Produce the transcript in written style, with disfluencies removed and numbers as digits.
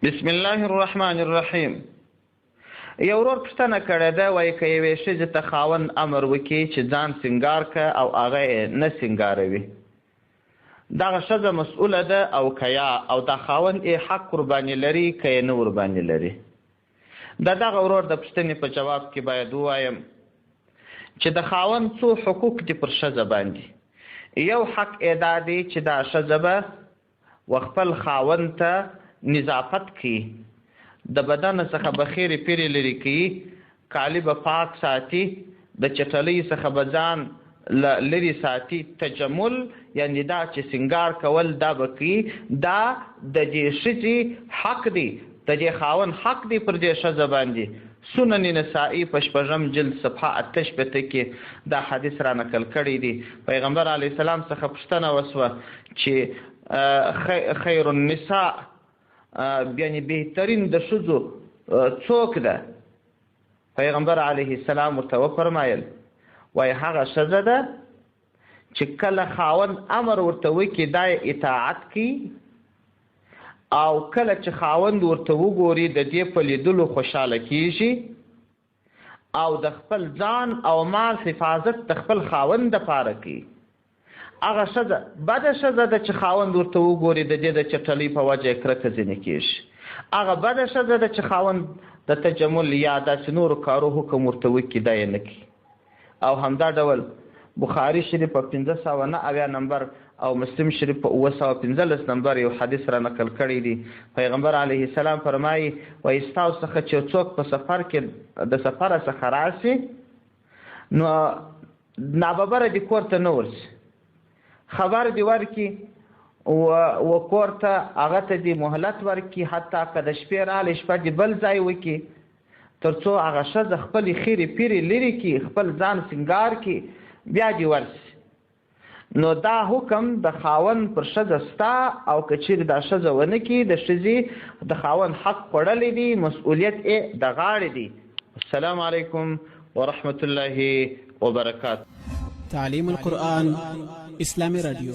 بسم الله الرحمن الرحیم. یو ورور پوښتنه کړې ده، وایي که یوې ښځې ته خاوند امر وکړي چې ځان سینګار کړه او هغه یې نه سینګاروي، دغه ښځه مسؤله ده او که یا او دا خاوند یې حق ورباندې لري که یې نه ورباندې لري. د دغه ورور د پوښتنې په جواب کې باید ووایم چې د خاوند څو حقوق دي پر ښځه باندې. یو حق یې دا دی چې دا ښځه به خپل خاوند ته نظافت کوي، د بدن څخه به خیرې پیرې لرې کوي، کالي به پاک ساتي، د چټلۍ څخه به ځان لرې ساتي. تجمل یعنې دا چې سینګار کول دا به کوي. دا د دې ښځې حق دی، د دې خاوند حق دی پر دې ښځه باندې. سنن نسائی په 6 جلد صفحه 88 کې دا حدیث را نقل کړی دی. پیغمبر علیه السلام څخه پوښتنه وسوه چې خیر النساء یعنی بهترین د ښځو څوک ده؟ پیغمبر علیه السلام ورته وفرمایل وایي هغه ښځه ده چې کله خاوند امر ورته وکړي دا یې اطاعت کوي، او کله چې خاوند ورته وګوري د دې په لیدلو خوشحاله کیږي، او د خپل ځان او مال حفاظت د خپل خاوند دپاره کوي. هغه ښځه بده ښځه ده چې خاوند ورته وګوري د دې د چټلۍ په وجه یې کرکه ځینې کېږي. هغه بده ښځه ده چې خاوند د تجمل یا داسې نورو کارو حکم ورته وکړي دا یې نه کوي. او همدا ډول بخاري شریف په 590 نمبر او مسلم شریف په 915 نمبر یو حدیث را نقل کړی دی. پیغمبر علیه السلام فرمایي وایي ستاسو څخه چې څوک په سفر کې د سفره څخه راشي نو ناببره دې کور ته نه ورسي، خبر دی ورکی و کور ته هغه ته دی مهلت ورکی، حتی که د شپې رالی شپه دی بل ځای وکي تر څو هغه ښځه خپلې خیرې پیرې لرې کړي، خپل ځان سینګار کړي، بیا دی ورسي. نو دا حکم د خاوند پر ښځه ستا، او که چیرې دا ښځه ونه کړي د ښځې د خاوند حق خوړلی دی، مسؤلیت یې د غاړې دی. السلام علیکم ورحمة الله وبرکاته. تعلیم القرآن اسلامی رادیو.